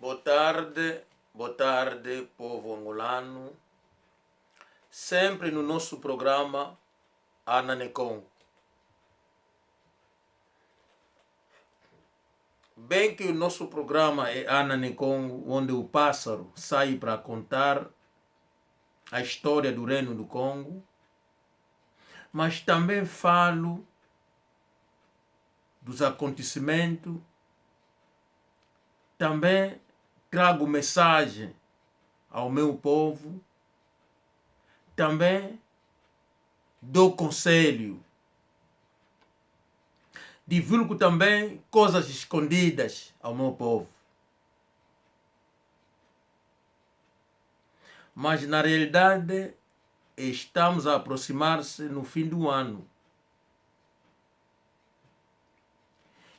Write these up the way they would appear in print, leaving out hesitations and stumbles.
Boa tarde, povo angolano. Sempre no nosso programa Ana Necon. Bem que o nosso programa é Ana Necon, onde o pássaro sai para contar a história do Reino do Congo, mas também falo dos acontecimentos, também trago mensagem ao meu povo, também dou conselho, divulgo também coisas escondidas ao meu povo. Mas na realidade estamos a aproximar-se no fim do ano.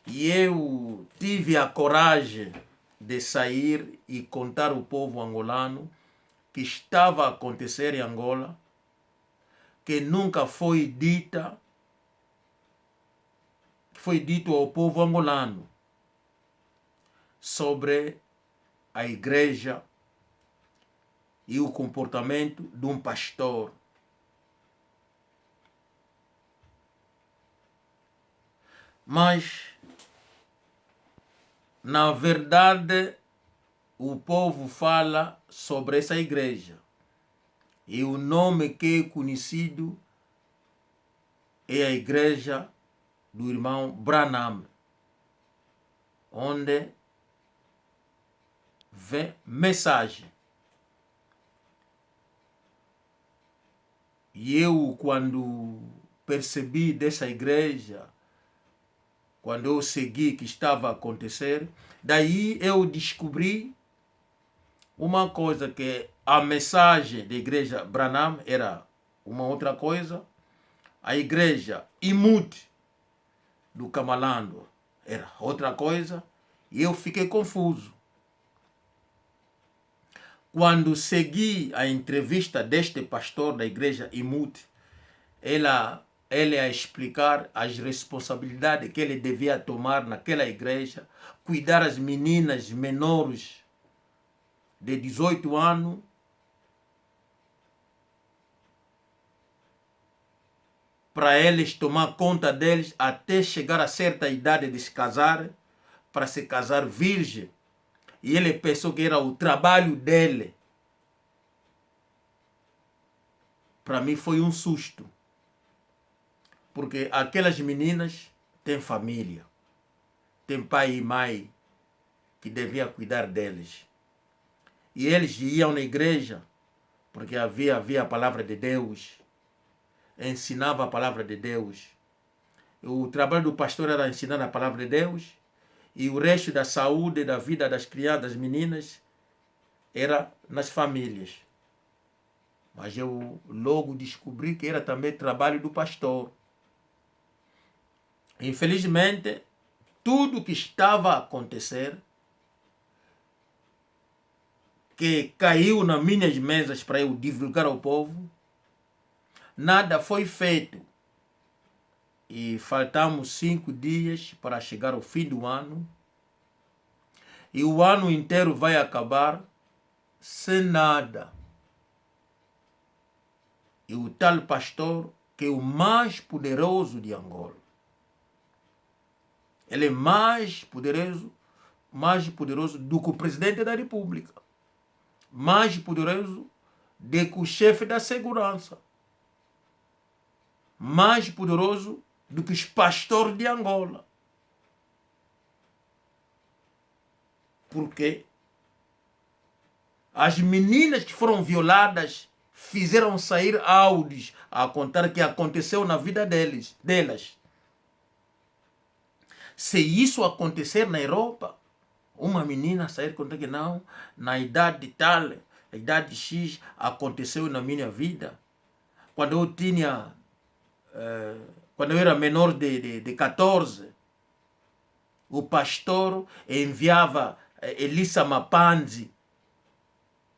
E eu tive a coragem de sair e contar ao povo angolano que estava a acontecer em Angola, que nunca foi dito ao povo angolano sobre a igreja e o comportamento de um pastor. Mas, na verdade, o povo fala sobre essa igreja. E o nome que é conhecido é a igreja do irmão Branham, onde vem mensagem. E eu, quando percebi dessa igreja, quando eu segui que estava a acontecer, daí eu descobri uma coisa, que a mensagem da igreja Branham era uma outra coisa, a igreja Imute do Camalando era outra coisa, e eu fiquei confuso. Quando segui a entrevista deste pastor da igreja Imute, ele a explicar as responsabilidades que ele devia tomar naquela igreja, cuidar das meninas menores de 18 anos, para eles tomar conta deles até chegar a certa idade de se casar, para se casar virgem. E ele pensou que era o trabalho dele. Para mim foi um susto, porque aquelas meninas têm família, têm pai e mãe que devia cuidar deles. E eles iam na igreja porque havia a palavra de Deus, ensinava a palavra de Deus. O trabalho do pastor era ensinar a palavra de Deus, e o resto da saúde, da vida das crianças, das meninas, era nas famílias. Mas eu logo descobri que era também trabalho do pastor. Infelizmente, tudo que estava a acontecer, que caiu nas minhas mesas para eu divulgar ao povo, nada foi feito. E faltamos 5 dias para chegar ao fim do ano. E o ano inteiro vai acabar sem nada. E o tal pastor, que é o mais poderoso de Angola, ele é mais poderoso do que o presidente da República, mais poderoso do que o chefe da segurança, mais poderoso do que os pastores de Angola. Porque as meninas que foram violadas fizeram sair áudios a contar o que aconteceu na vida delas. Se isso acontecer na Europa, uma menina sair contando que não, na idade tal, na idade X, aconteceu na minha vida. Quando eu tinha, quando eu era menor de 14, o pastor enviava Elissa Mapanzi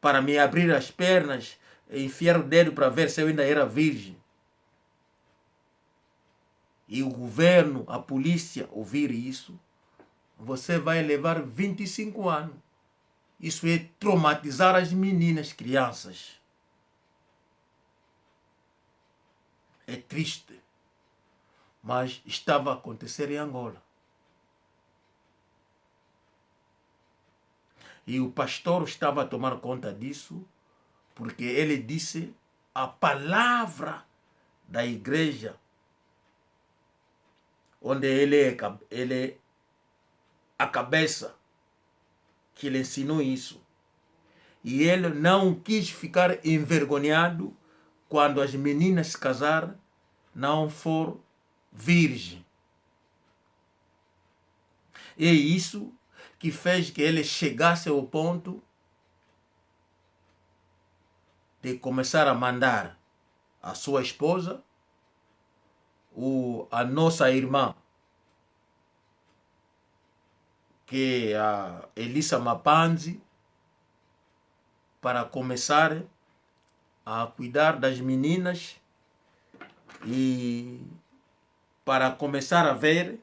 para me abrir as pernas, enfiar o dedo para ver se eu ainda era virgem. E o governo, a polícia, ouvir isso, você vai levar 25 anos. Isso é traumatizar as meninas, crianças. É triste, mas estava a acontecer em Angola. E o pastor estava a tomar conta disso, porque ele disse a palavra da igreja, onde ele é a cabeça, que ele ensinou isso. E ele não quis ficar envergonhado quando as meninas se casarem, não for virgem. É isso que fez que ele chegasse ao ponto de começar a mandar a sua esposa, a nossa irmã, que é a Elissa Mapanzi, para começar a cuidar das meninas e para começar a ver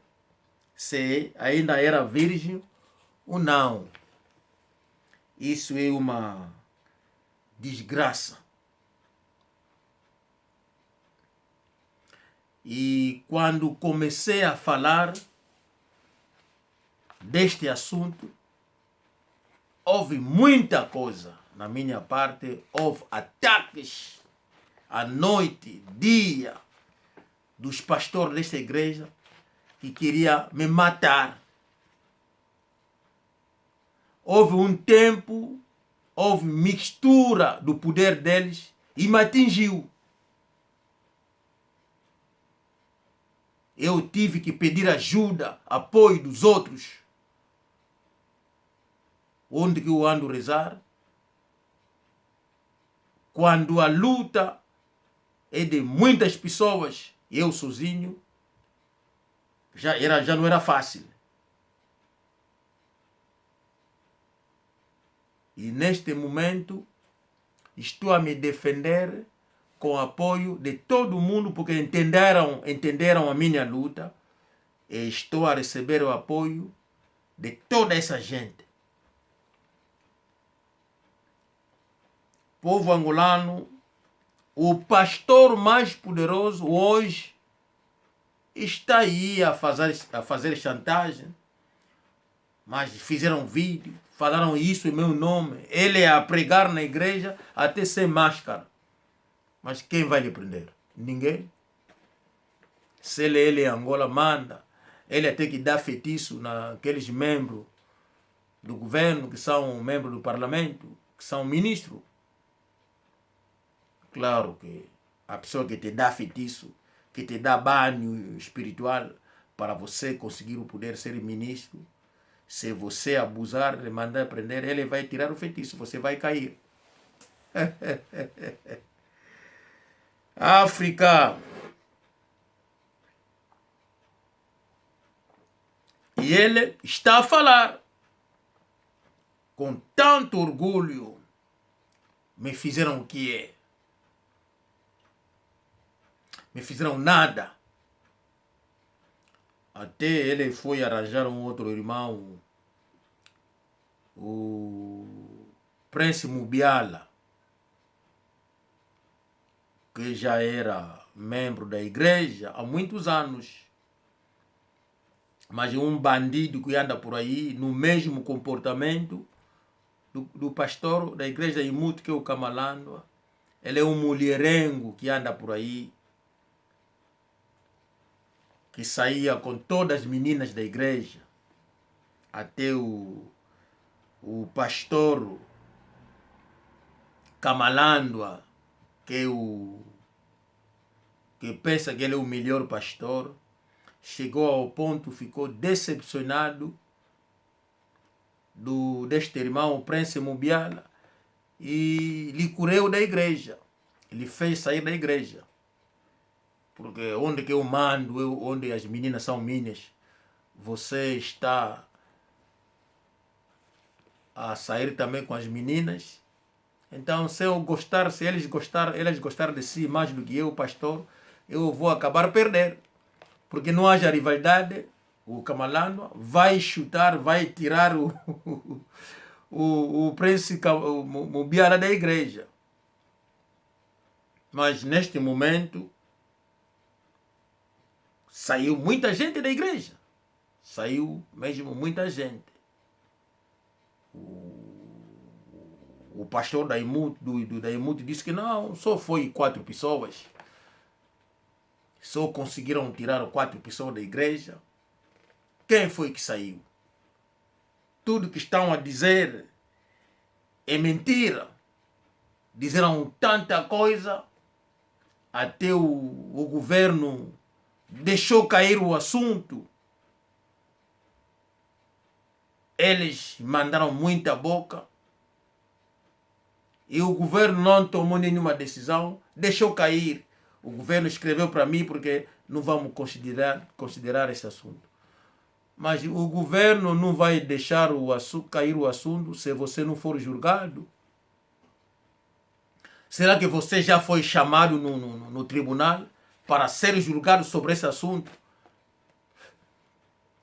se ainda era virgem ou não. Isso é uma desgraça. E quando comecei a falar deste assunto, houve muita coisa. Na minha parte, houve ataques à noite, dia, dos pastores desta igreja que queria me matar. Houve um tempo, houve mistura do poder deles e me atingiu. Eu tive que pedir ajuda, apoio dos outros. Onde que eu ando a rezar? Quando a luta é de muitas pessoas, eu sozinho, já não era fácil. E neste momento, estou a me defender com o apoio de todo mundo, porque entenderam a minha luta, e estou a receber o apoio de toda essa gente. Povo angolano, o pastor mais poderoso hoje está aí a fazer chantagem, mas fizeram vídeo, falaram isso em meu nome, ele é a pregar na igreja até sem máscara. Mas quem vai lhe prender? Ninguém. Se ele em Angola manda, ele até que dá feitiço naqueles membros do governo, que são membros do parlamento, que são ministros. Claro que a pessoa que te dá feitiço, que te dá banho espiritual para você conseguir o poder ser ministro, se você abusar, de mandar prender, ele vai tirar o feitiço, você vai cair. África. E ele está a falar com tanto orgulho. Me fizeram o que é? Me fizeram nada. Até ele foi arranjar um outro irmão, o Prince Mubiala, que já era membro da igreja há muitos anos. Mas um bandido que anda por aí no mesmo comportamento do pastor da igreja Imuto, que é o Kamalandwa. Ele é um mulherengo que anda por aí, que saía com todas as meninas da igreja. Até o pastor Kamalandwa, que pensa que ele é o melhor pastor, chegou ao ponto, ficou decepcionado deste irmão, o Prince Mubiala, e lhe correu da igreja. Ele fez sair da igreja. Porque onde que eu mando, onde as meninas são minhas, você está a sair também com as meninas. Então, se eles gostarem de si mais do que eu, pastor, eu vou acabar perder. Porque não haja rivalidade, o Kamalandwa vai chutar, vai tirar o príncipe Mubiara da igreja. Mas neste momento saiu muita gente da igreja. Saiu mesmo muita gente. O pastor do Daimut disse que não, só foi 4 pessoas. Só conseguiram tirar 4 pessoas da igreja. Quem foi que saiu? Tudo que estão a dizer é mentira. Disseram tanta coisa, até o governo deixou cair o assunto. Eles mandaram muita boca. E o governo não tomou nenhuma decisão, deixou cair. O governo escreveu para mim porque não vamos considerar esse assunto. Mas o governo não vai deixar cair o assunto se você não for julgado. Será que você já foi chamado no tribunal para ser julgado sobre esse assunto?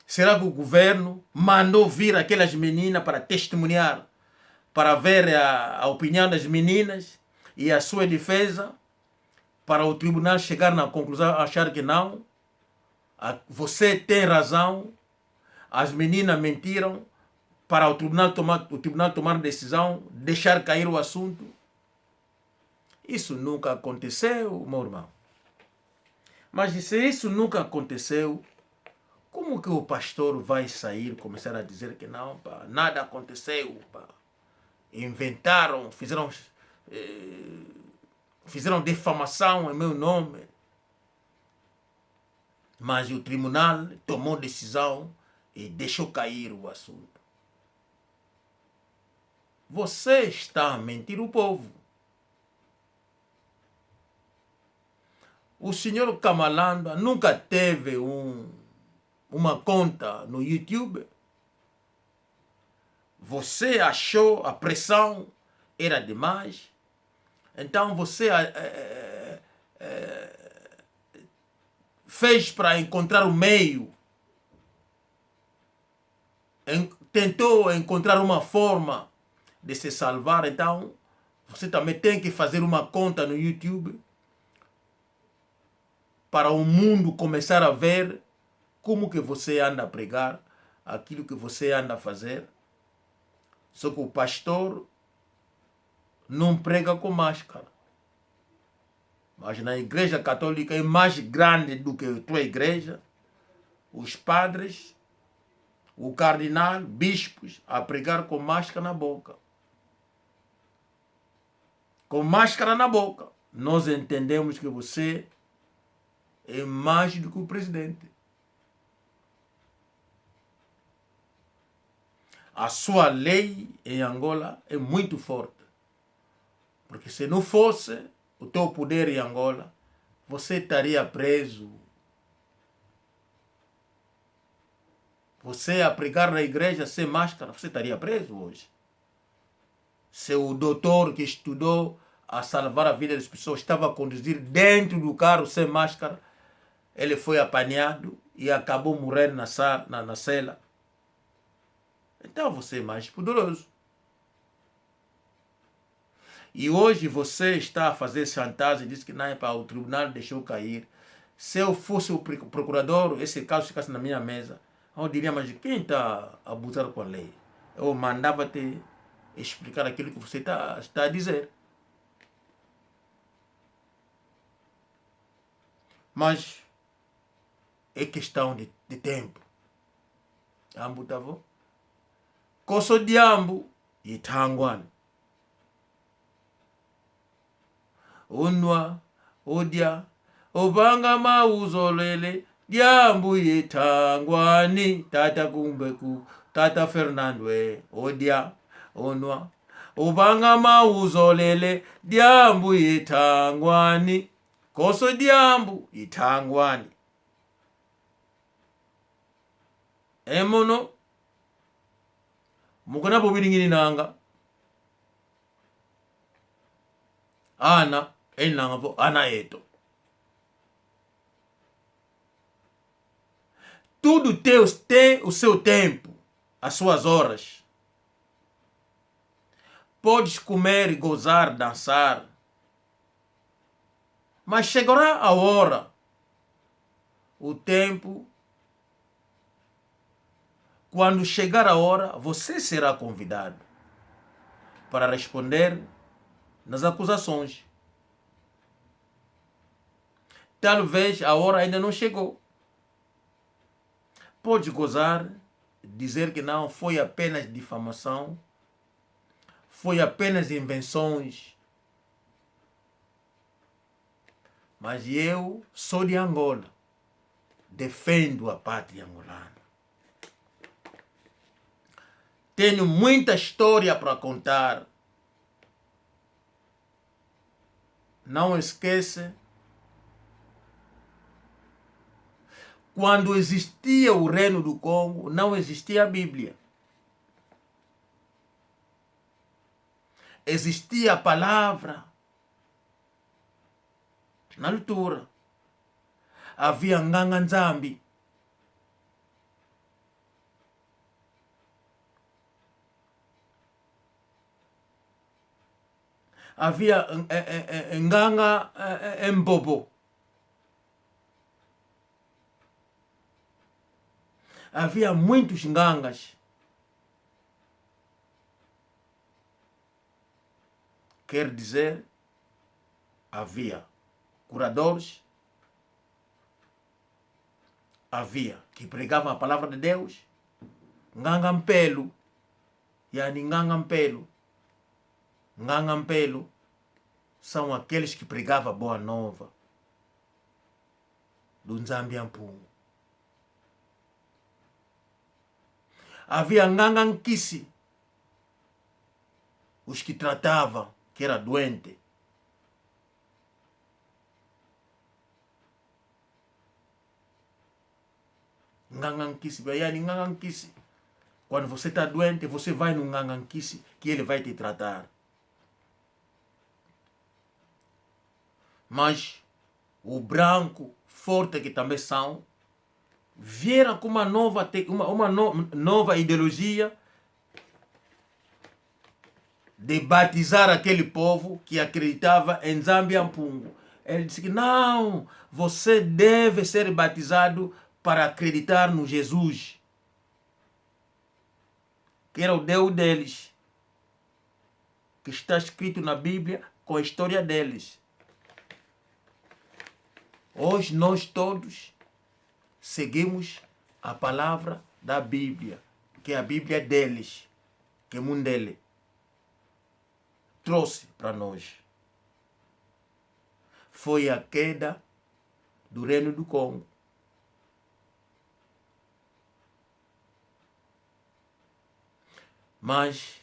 Será que o governo mandou vir aquelas meninas para testemunhar, para ver a opinião das meninas e a sua defesa, para o tribunal chegar na conclusão, achar que não? Você tem razão, as meninas mentiram, para o tribunal tomar decisão, deixar cair o assunto? Isso nunca aconteceu, meu irmão. Mas se isso nunca aconteceu, como que o pastor vai sair e começar a dizer que não, pá, nada aconteceu, pá. Inventaram, fizeram defamação em meu nome. Mas o tribunal tomou decisão e deixou cair o assunto. Você está a mentir o povo. O senhor Kamalanda nunca teve uma conta no YouTube. Você achou a pressão era demais. Então você fez para encontrar o meio. Tentou encontrar uma forma de se salvar. Então você também tem que fazer uma conta no YouTube para o mundo começar a ver como que você anda a pregar, aquilo que você anda a fazer. Só que o pastor não prega com máscara. Mas na igreja católica é mais grande do que a tua igreja. Os padres, o cardinal, bispos, a pregar com máscara na boca. Com máscara na boca. Nós entendemos que você é mais do que o presidente. A sua lei em Angola é muito forte. Porque se não fosse o teu poder em Angola, você estaria preso. Você a pregar na igreja sem máscara, você estaria preso hoje. Se o doutor que estudou a salvar a vida das pessoas estava a conduzir dentro do carro sem máscara, ele foi apanhado e acabou morrendo na cela. Então você é mais poderoso. E hoje você está a fazer chantagem e diz que não é para o tribunal deixou cair. Se eu fosse o procurador, esse caso ficasse na minha mesa, eu diria, mas quem está a abusar com a lei? Eu mandava-te explicar aquilo que você está a dizer. Mas é questão de tempo. Ambu tavo. Koso diambu itangwan. Unwa, odia, obanga mauzolele, diambu itangwani, tata kumbeku, tata Fernando odia, onwa, obanga mauzolele, diambu itangwani, koso diambu itangwani. Emono, mukona bobiringini nanga, ana, enanga ana eto. Tudo tem o seu tempo, as suas horas. podes comer, gozar, dançar, mas chegará a hora, o tempo, quando chegar a hora, você será convidado para responder nas acusações. Talvez a hora ainda não chegou. Pode gozar, dizer que não, foi apenas difamação, foi apenas invenções. Mas eu sou de Angola, defendo a pátria angolana. Tenho muita história para contar. Não esqueça, quando existia o Reino do Congo, não existia a Bíblia. Existia a palavra na leitura. Havia Nganga Nzambi. Havia Nganga Mbobo. Havia muitos ngangas. Quer dizer, havia curadores, havia que pregavam a palavra de Deus, Nganga Mpelo, yani Nganga Mpelo. Nganga Mpelo são aqueles que pregavam a boa nova do Nzambi Ampungu. Havia Nganga Nkisi, os que tratavam que era doente. Nganga Nkisi, yani Nganga Nkisi. Quando você está doente, você vai no Nganga Nkisi que ele vai te tratar. Mas o branco, forte que também são, vieram com uma nova ideologia de batizar aquele povo que acreditava em Nzambi Ampungu. Ele disse que não, você deve ser batizado para acreditar no Jesus, que era o Deus deles, que está escrito na Bíblia com a história deles. Hoje nós todos seguimos a palavra da Bíblia, que é a Bíblia deles, que Mundele trouxe para nós. Foi a queda do Reino do Congo. Mas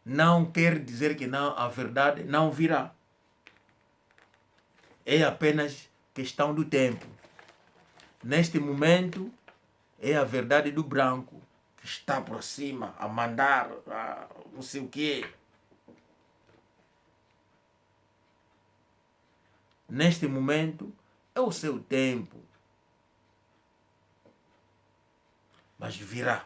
não quer dizer que não, a verdade não virá. É apenas questão do tempo. Neste momento, é a verdade do branco que está por cima a mandar não sei o quê. Neste momento, é o seu tempo. Mas virá.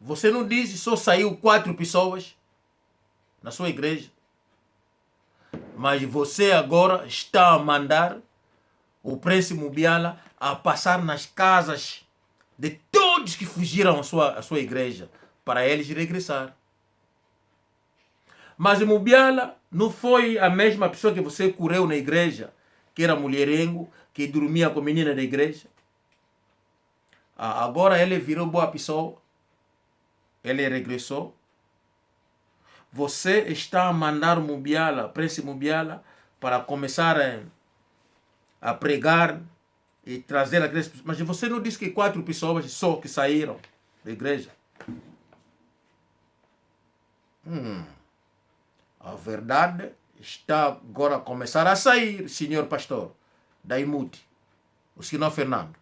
Você não diz só saiu 4 pessoas na sua igreja. Mas você agora está a mandar o Prince Mubiala a passar nas casas de todos que fugiram à sua igreja, para eles regressar. Mas Mubiala não foi a mesma pessoa que você curou na igreja, que era mulherengo, que dormia com a menina da igreja. Agora ele virou boa pessoa, ele regressou. Você está a mandar Mubiala, Prince Mubiala, para começar a pregar e trazer aquelas pessoas. Mas você não disse que 4 pessoas só que saíram da igreja? A verdade está agora a começar a sair, senhor pastor, da Imuti, o senhor Fernando.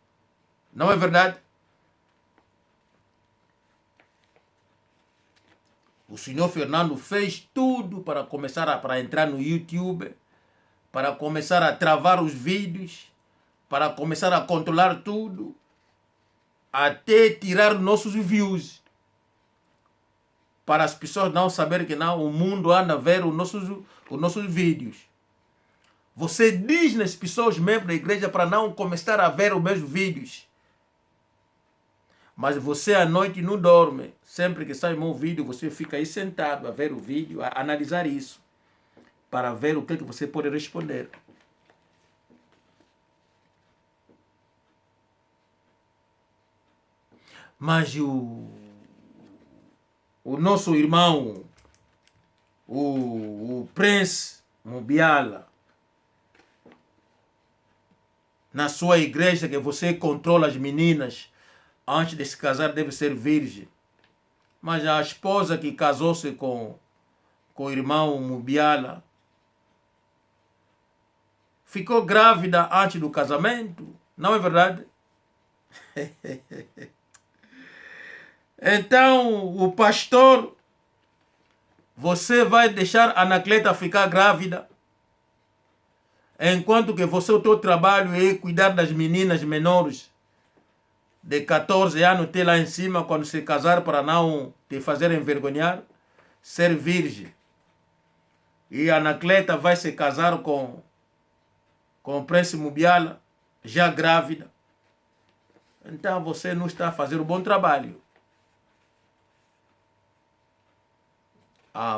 Não é verdade? O senhor Fernando fez tudo para começar para entrar no YouTube, para começar a travar os vídeos, para começar a controlar tudo, até tirar nossos views. para as pessoas não saberem que não, o mundo anda a ver os nossos vídeos. Você diz nas pessoas, membros da igreja, para não começar a ver os meus vídeos. Mas você à noite não dorme. Sempre que sai um vídeo, você fica aí sentado a ver o vídeo, a analisar isso, para ver o que você pode responder. Mas o nosso irmão, o Prince Mubiala, na sua igreja, que você controla as meninas, antes de se casar deve ser virgem. Mas a esposa que casou-se com o irmão Mubiala ficou grávida antes do casamento. Não é verdade? Então, o pastor, você vai deixar a Anacleta ficar grávida, enquanto que você, o teu trabalho é cuidar das meninas menores de 14 anos, ter lá em cima, quando se casar, para não te fazer envergonhar, ser virgem. E a Anacleta vai se casar com o Prince Mubiala, já grávida. Então você não está a fazer um bom trabalho.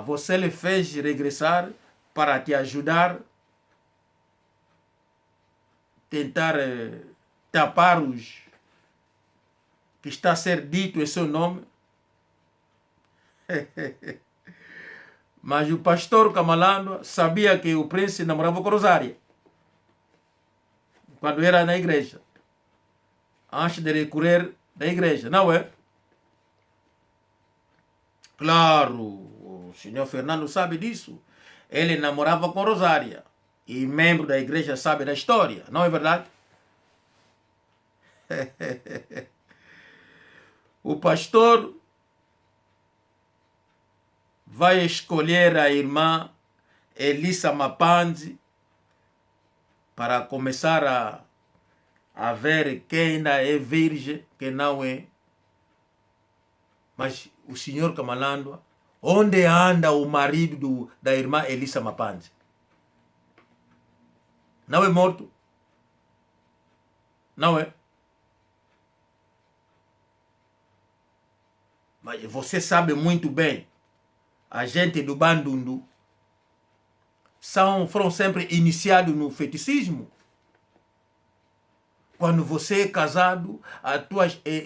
Você lhe fez regressar para te ajudar, tentar tapar os que está a ser dito em seu nome. Mas o pastor Kamalandwa sabia que o príncipe namorava com Rosária quando era na igreja, antes de recorrer da igreja, não é? Claro, o senhor Fernando sabe disso. Ele namorava com Rosária. E membro da igreja sabe da história, não é verdade? O pastor vai escolher a irmã Elissa Mapanzi para começar a ver quem ainda é virgem, quem não é. Mas o senhor Kamalandwa, onde anda o marido da irmã Elissa Mapanzi? Não é morto? Não é? Mas você sabe muito bem, a gente do Bandundu foram sempre iniciados no feticismo. Quando você é casado,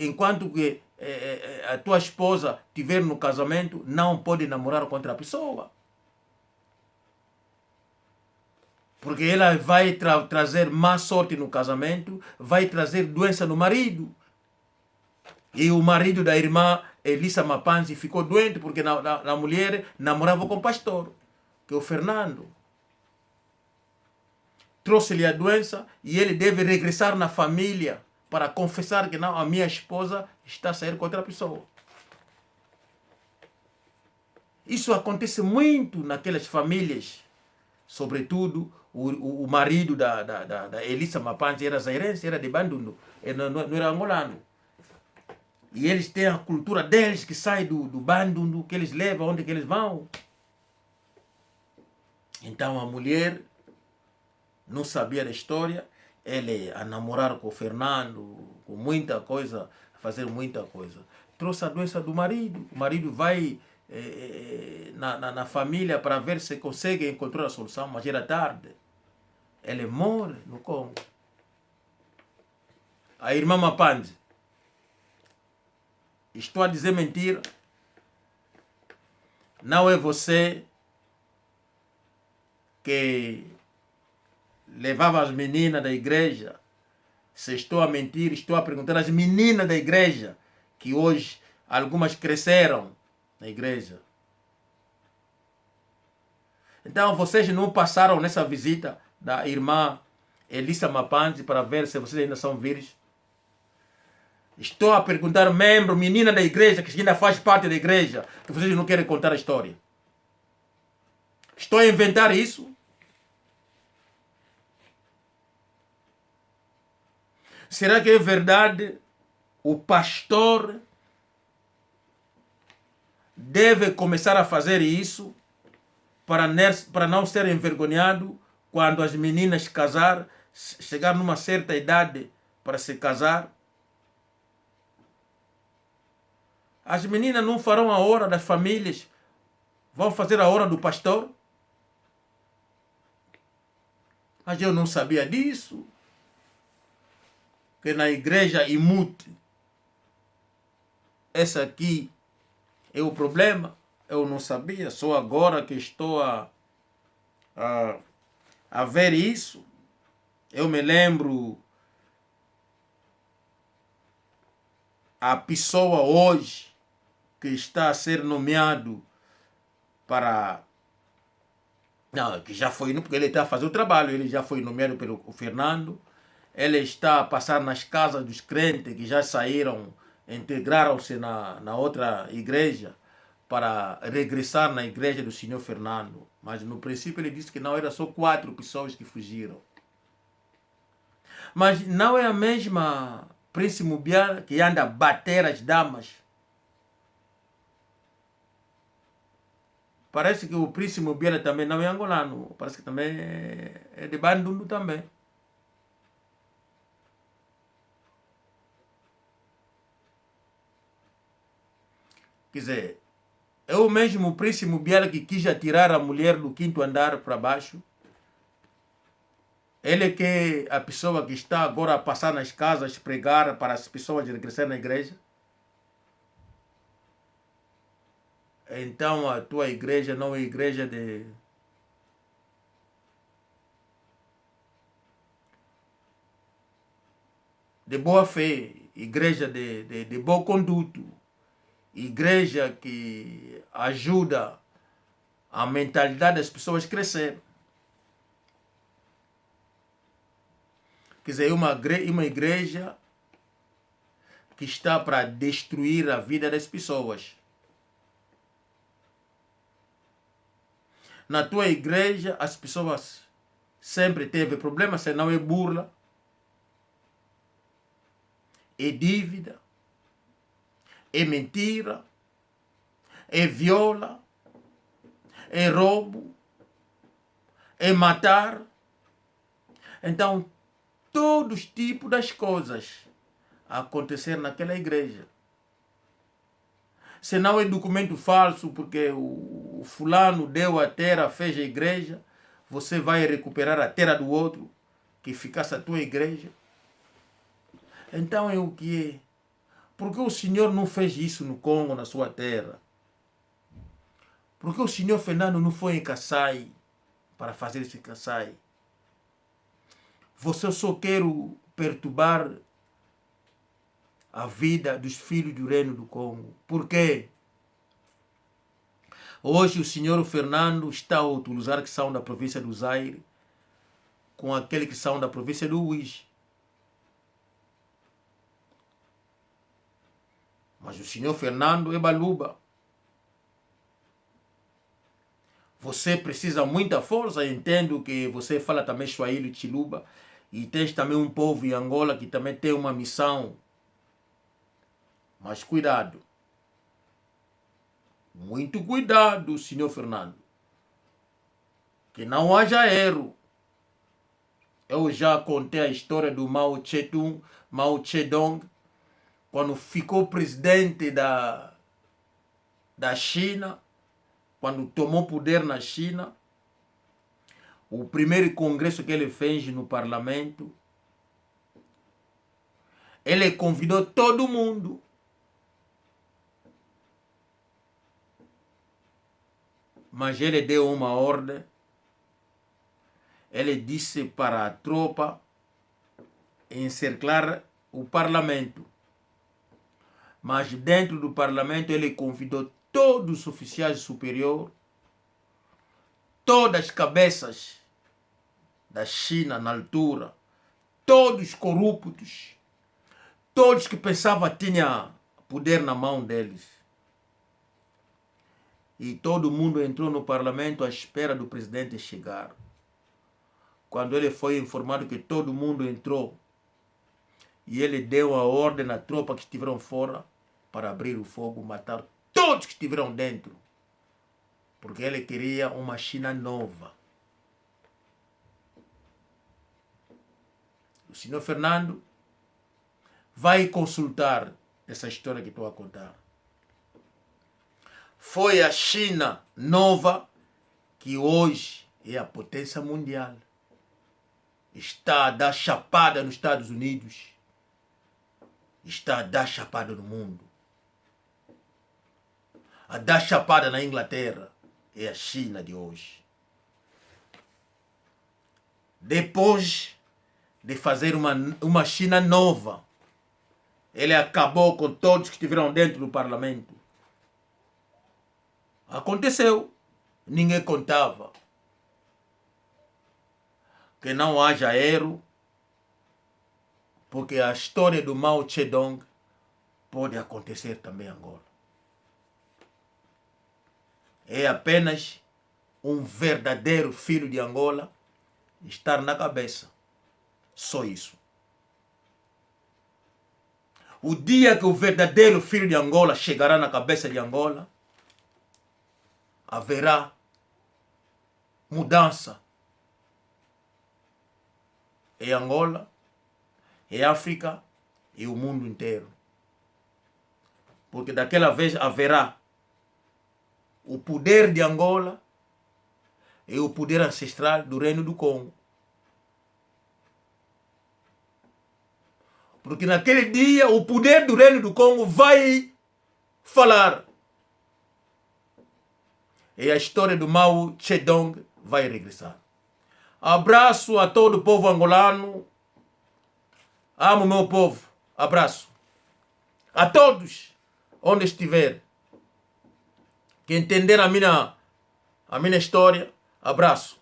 enquanto que a tua esposa estiver no casamento, não pode namorar com outra pessoa. Porque ela vai trazer má sorte no casamento, vai trazer doença no marido. E o marido da irmã Elissa Mapanzi ficou doente porque a mulher namorava com o pastor, que é o Fernando. Trouxe-lhe a doença e ele deve regressar na família para confessar que não, a minha esposa está a sair com outra pessoa. Isso acontece muito naquelas famílias. Sobretudo, o marido da Elissa Mapanzi era zairense, era de Bandundu, não era angolano. E eles têm a cultura deles que sai do Bandundu, que eles levam, onde que eles vão. Então a mulher não sabia da história, ele a namorar com o Fernando, com muita coisa, a fazer muita coisa. Trouxe a doença do marido. O marido vai na família para ver se consegue encontrar a solução, mas era tarde. Ele morre no Congo. A irmã Mapanzi, estou a dizer mentira? Não é você que levava as meninas da igreja? Se estou a mentir, estou a perguntar às meninas da igreja, que hoje algumas cresceram na igreja. Então vocês não passaram nessa visita da irmã Elissa Mapanzi para ver se vocês ainda são virgens? Estou a perguntar, membro, menina da igreja, que ainda faz parte da igreja, que vocês não querem contar a história. Estou a inventar isso? Será que é verdade o pastor deve começar a fazer isso para não ser envergonhado quando as meninas casar, chegar numa certa idade para se casar. As meninas não farão a hora das famílias, vão fazer a hora do pastor. Mas eu não sabia disso. Que na igreja imute, esse aqui é o problema. Eu não sabia, só agora que estou a ver isso. Eu me lembro a pessoa hoje que está a ser nomeado para... Não, que já foi, porque ele está a fazer o trabalho, ele já foi nomeado pelo Fernando. Ele está a passar nas casas dos crentes que já saíram, integraram-se na outra igreja, para regressar na igreja do Senhor Fernando. Mas no princípio ele disse que não, era só 4 pessoas que fugiram. Mas não é a mesma Príncipe Mubiala que anda a bater as damas. Parece que o Príncipe Mubiala também não é angolano. Parece que também é de Bandundu também. Quer dizer, é o mesmo Príncipe Mubiala que quis atirar a mulher do 5º andar para baixo. Ele que é a pessoa que está agora a passar nas casas, pregar para as pessoas regressarem na igreja. Então a tua igreja não é igreja de boa fé, igreja de bom conduto, igreja que ajuda a mentalidade das pessoas a crescer. Quer dizer, uma igreja que está para destruir a vida das pessoas. Na tua igreja, as pessoas sempre teve problemas, se não é burla, é dívida, é mentira, é viola, é roubo, é matar. Então, todos os tipos das coisas a acontecer naquela igreja. Se não é documento falso, porque o fulano deu a terra, fez a igreja, você vai recuperar a terra do outro, que ficasse a tua igreja. Então é o que é. Por que o Senhor não fez isso no Congo, na sua terra? Por que o Senhor Fernando não foi em Kassai para fazer esse Kassai? Você só quer perturbar a vida dos filhos do reino do Congo. Por quê? Hoje o senhor Fernando está a utilizar que são da província do Zaire com aquele que são da província do Uís. Mas o senhor Fernando é baluba. Você precisa muita força, entendo que você fala também Swahili, Chiluba, e tens também um povo em Angola que também tem uma missão. Mas cuidado. Muito cuidado, senhor Fernando. Que não haja erro. Eu já contei a história do Mao Tse-tung, Mao Tse-dong, quando ficou presidente da China, quando tomou poder na China, o primeiro congresso que ele fez no parlamento, ele convidou todo mundo. Mas ele deu uma ordem. Ele disse para a tropa encerclar o parlamento. Mas dentro do parlamento ele convidou todos os oficiais superiores, todas as cabeças da China na altura, todos corruptos, todos que pensavam que tinha poder na mão deles. E todo mundo entrou no parlamento à espera do presidente chegar. Quando ele foi informado que todo mundo entrou, e ele deu a ordem à tropa que estiveram fora para abrir o fogo, matar todos que estiveram dentro, porque ele queria uma China nova. O senhor Fernando vai consultar essa história que estou a contar. Foi a China nova que hoje é a potência mundial. Está a dar chapada nos Estados Unidos. Está a dar chapada no mundo. A dar chapada na Inglaterra é a China de hoje. Depois de fazer uma China nova, ele acabou com todos que estiveram dentro do parlamento. Aconteceu. Ninguém contava que não haja erro, porque a história do Mao Zedong pode acontecer também em Angola. É apenas um verdadeiro filho de Angola estar na cabeça. Só isso. O dia que o verdadeiro filho de Angola chegará na cabeça de Angola, haverá mudança em Angola, em África e o mundo inteiro. Porque daquela vez haverá o poder de Angola e o poder ancestral do Reino do Congo. Porque naquele dia o poder do Reino do Congo vai falar. E a história do Mao Zedong vai regressar. Abraço a todo o povo angolano. Amo meu povo. Abraço. A todos, onde estiver. Que entenderam a minha história. Abraço.